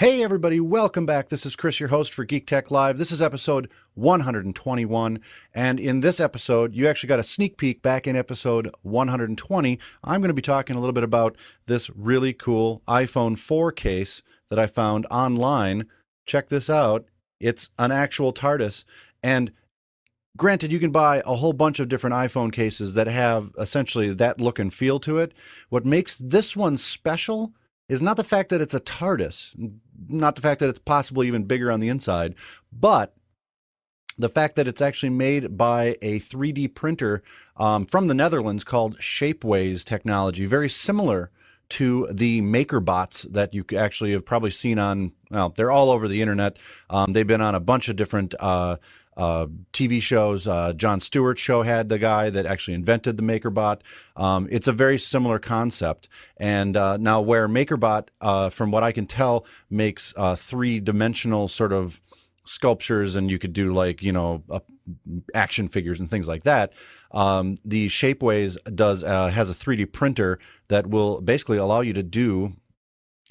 Hey everybody, welcome back. This is Chris, your host for Geek Tech Live. This is episode 121, and in this episode, you actually got a sneak peek back in episode 120. I'm going to be talking a little bit about this really cool iPhone 4 case that I found online. Check this out. It's an actual Tardis, and granted, you can buy a whole bunch of different iPhone cases that have essentially that look and feel to it. What makes this one special is not the fact that it's a TARDIS, not the fact that it's possibly even bigger on the inside, but the fact that it's actually made by a 3D printer from the Netherlands called ShapeWays technology, very similar to the MakerBots that you actually have probably seen on, well, they're all over the internet. They've been on a bunch of different TV shows. Jon Stewart's show had the guy that actually invented the MakerBot. It's a very similar concept. And now where MakerBot, from what I can tell, makes three-dimensional sort of sculptures, and you could do like, action figures and things like that. The Shapeways has a 3D printer that will basically allow you to do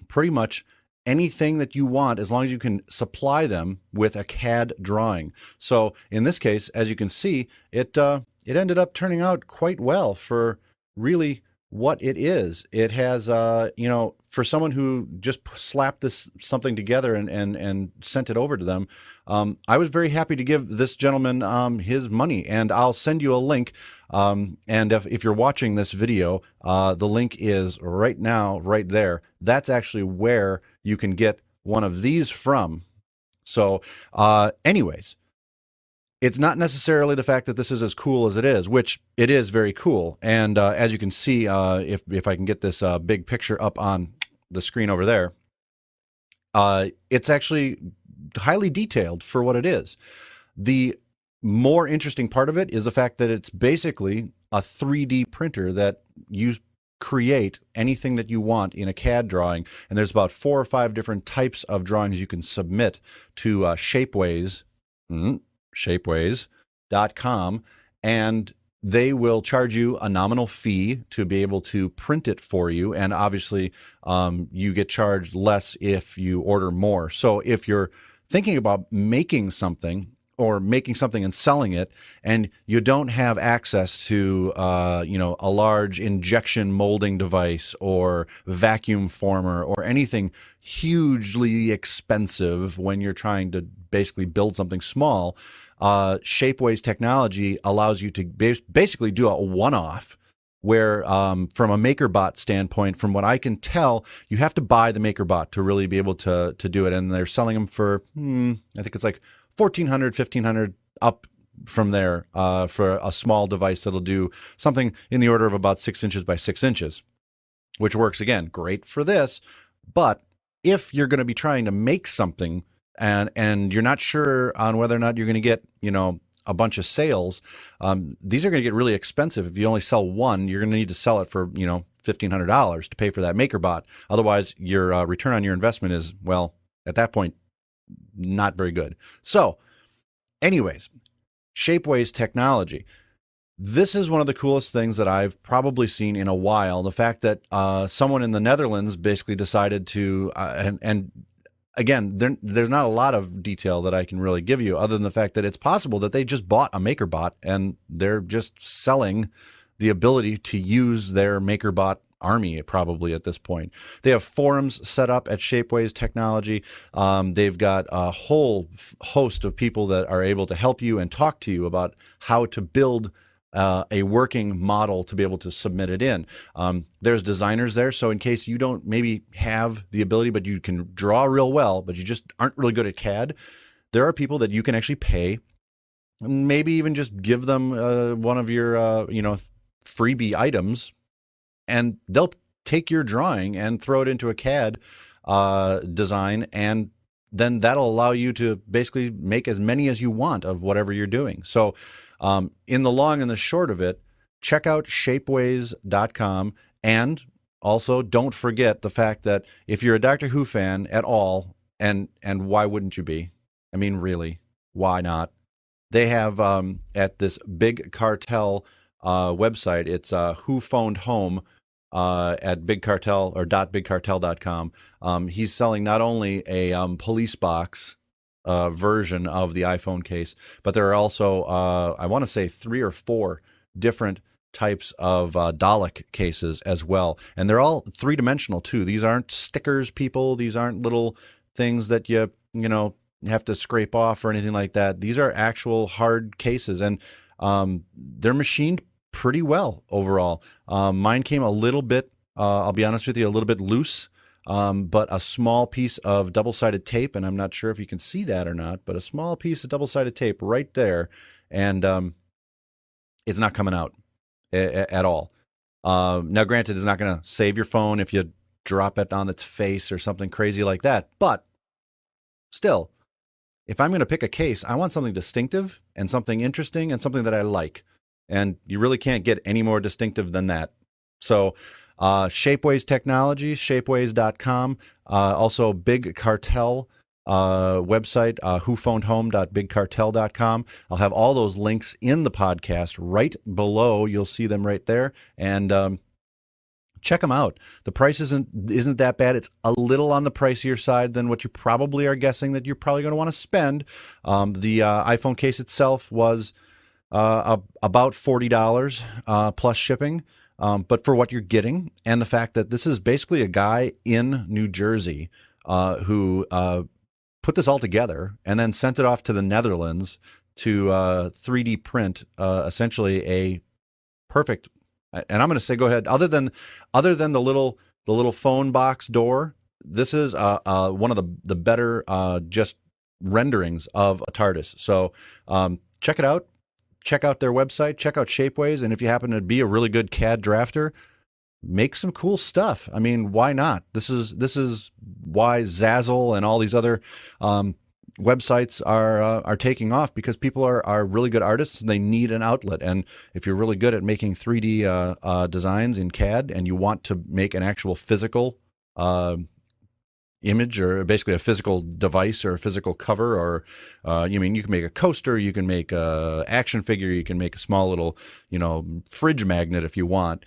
pretty much anything that you want as long as you can supply them with a CAD drawing. So in this case, as you can see, it ended up turning out quite well for really what it is. It has, for someone who just slapped something together and sent it over to them, I was very happy to give this gentleman his money, and I'll send you a link. And if you're watching this video, the link is right now, right there. That's actually where you can get one of these from. So, anyways, it's not necessarily the fact that this is as cool as it is, which it is very cool. And as you can see, if I can get this big picture up on the screen over there, it's actually highly detailed for what it is. The more interesting part of it is the fact that it's basically a 3D printer that you create anything that you want in a CAD drawing. And there's about 4 or 5 different types of drawings you can submit to Shapeways, shapeways.com, and they will charge you a nominal fee to be able to print it for you. And obviously, you get charged less if you order more. So if you're thinking about making something and selling it, and you don't have access to, a large injection molding device or vacuum former or anything hugely expensive when you're trying to basically build something small, Shapeways technology allows you to basically do a one-off where from a MakerBot standpoint, from what I can tell, you have to buy the MakerBot to really be able to do it. And they're selling them for, I think it's like $1,400, $1,500 up from there for a small device that'll do something in the order of about 6 inches by 6 inches, which works, again, great for this. But if you're going to be trying to make something and you're not sure on whether or not you're going to get, a bunch of sales, these are going to get really expensive. If you only sell one, you're going to need to sell it for, $1,500 to pay for that MakerBot. Otherwise, your return on your investment is, well, at that point, not very good. So anyways, Shapeways technology. This is one of the coolest things that I've probably seen in a while. The fact that someone in the Netherlands basically decided to, and again, there's not a lot of detail that I can really give you other than the fact that it's possible that they just bought a MakerBot and they're just selling the ability to use their MakerBot army probably at this point. They have forums set up at Shapeways technology. They've got a whole host of people that are able to help you and talk to you about how to build a working model to be able to submit it in. There's designers there, so in case you don't maybe have the ability, but you can draw real well, but you just aren't really good at CAD, there are people that you can actually pay, maybe even just give them one of your freebie items, and they'll take your drawing and throw it into a CAD design, and then that'll allow you to basically make as many as you want of whatever you're doing. So in the long and the short of it, check out shapeways.com. And also don't forget the fact that if you're a Doctor Who fan at all, and why wouldn't you be? I mean, really, why not? They have at this big cartel website, it's Who Phoned Home. at Big Cartel or .bigcartel.com. He's selling not only a police box version of the iPhone case, but there are also, I want to say, 3 or 4 different types of Dalek cases as well. And they're all 3-dimensional too. These aren't stickers, people. These aren't little things that you have to scrape off or anything like that. These are actual hard cases, and they're machined pretty well overall. Mine came a little bit, I'll be honest with you, a little bit loose. But a small piece of double-sided tape, and I'm not sure if you can see that or not, but a small piece of double-sided tape right there, and it's not coming out at all. Now, granted, it's not going to save your phone if you drop it on its face or something crazy like that, but still, if I'm going to pick a case, I want something distinctive and something interesting and something that I like, and you really can't get any more distinctive than that. So ShapeWays Technologies, shapeways.com, also Big Cartel website, whophonedhome.bigcartel.com. I'll have all those links in the podcast right below. You'll see them right there, and check them out. The price isn't that bad. It's a little on the pricier side than what you probably are guessing that you're probably going to want to spend. The iPhone case itself was about $40 plus shipping. But for what you're getting, and the fact that this is basically a guy in New Jersey who put this all together and then sent it off to the Netherlands to 3D print essentially a perfect. And I'm going to say, go ahead. Other than the little phone box door, this is one of the better just renderings of a Tardis. So check it out. Check out their website, check out ShapeWays, and if you happen to be a really good CAD drafter, make some cool stuff. I mean, why not? This is why Zazzle and all these other websites are taking off, because people are really good artists and they need an outlet. And if you're really good at making 3D designs in CAD and you want to make an actual physical image, or basically a physical device or a physical cover, or you can make a coaster, you can make a action figure, you can make a small little fridge magnet if you want.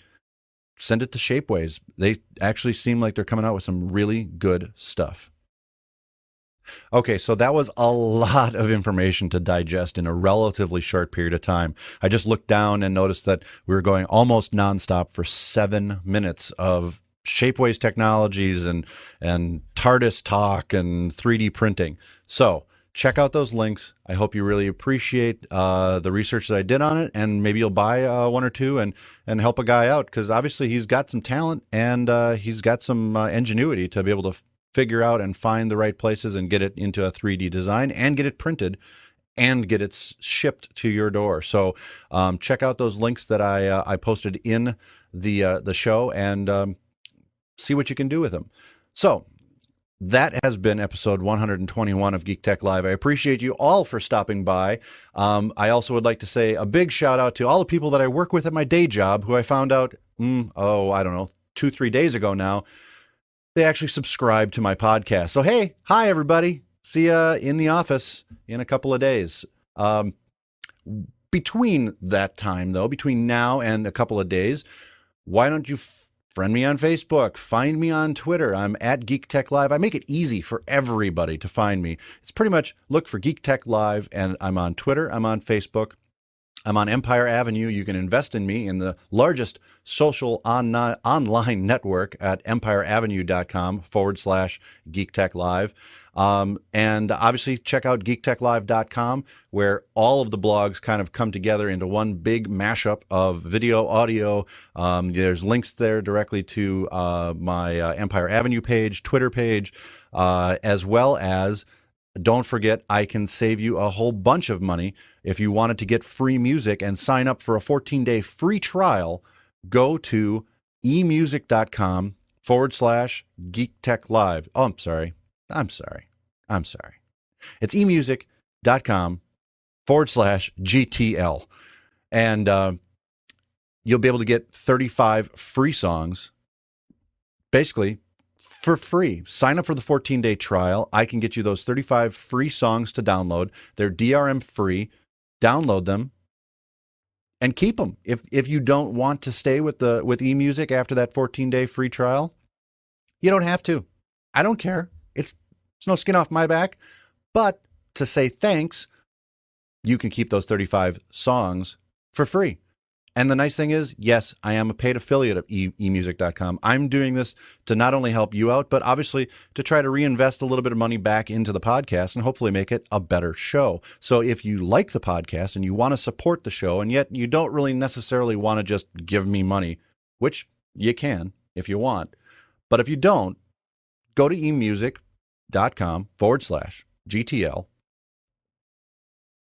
Send it to ShapeWays. They actually seem like they're coming out with some really good stuff. Okay, so that was a lot of information to digest in a relatively short period of time. I just looked down and noticed that we were going almost nonstop for 7 minutes of ShapeWays Technologies and Tardis talk and 3D printing. So check out those links. I hope you really appreciate the research that I did on it, and maybe you'll buy 1 or 2 and help a guy out, because obviously he's got some talent and he's got some ingenuity to be able to figure out and find the right places and get it into a 3D design and get it printed and get it shipped to your door. So check out those links that I posted in the show, and see what you can do with them. So that has been episode 121 of Geek Tech Live. I appreciate you all for stopping by. I also would like to say a big shout out to all the people that I work with at my day job, who I found out, I don't know, 2-3 days ago now, they actually subscribe to my podcast. So, hey, hi, everybody. See ya in the office in a couple of days. Between that time, though, between now and a couple of days, why don't you friend me on Facebook, find me on Twitter. I'm at Geek Tech Live. I make it easy for everybody to find me. It's pretty much look for Geek Tech Live, and I'm on Twitter, I'm on Facebook, I'm on Empire Avenue. You can invest in me in the largest social online network at empireavenue.com/Geek Tech Live. And obviously check out geektechlive.com, where all of the blogs kind of come together into one big mashup of video, audio. There's links there directly to my Empire Avenue page, Twitter page, as well as, don't forget, I can save you a whole bunch of money. If you wanted to get free music and sign up for a 14-day free trial, go to emusic.com/geektechlive. Oh, I'm sorry. It's emusic.com/GTL. And you'll be able to get 35 free songs, basically for free. Sign up for the 14-day trial. I can get you those 35 free songs to download. They're DRM free. Download them. and keep them. If you don't want to stay with eMusic after that 14-day free trial, you don't have to. I don't care. It's no skin off my back. But to say thanks, you can keep those 35 songs for free. And the nice thing is, yes, I am a paid affiliate of emusic.com. I'm doing this to not only help you out, but obviously to try to reinvest a little bit of money back into the podcast and hopefully make it a better show. So if you like the podcast and you want to support the show, and yet you don't really necessarily want to just give me money, which you can if you want, but if you don't, go to emusic.com/GTL,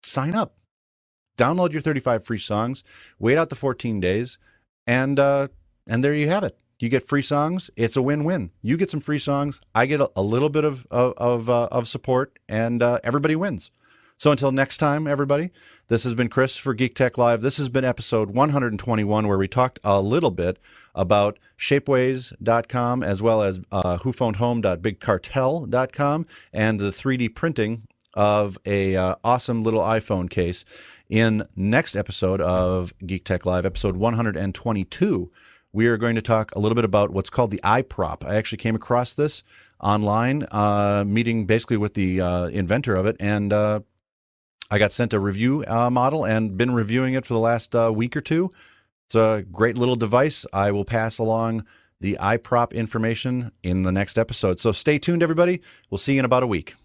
sign up. Download your 35 free songs, wait out the 14 days, and there you have it. You get free songs. It's a win-win. You get some free songs. I get a little bit of support, and everybody wins. So until next time, everybody, this has been Chris for Geek Tech Live. This has been episode 121, where we talked a little bit about ShapeWays.com as well as whophonedhome.bigcartel.com and the 3D printing of a awesome little iPhone case. In next episode of Geek Tech Live, episode 122, we are going to talk a little bit about what's called the iProp. I actually came across this online, meeting basically with the inventor of it, and I got sent a review model and been reviewing it for the last week or two. It's a great little device. I will pass along the iProp information in the next episode. So stay tuned, everybody. We'll see you in about a week.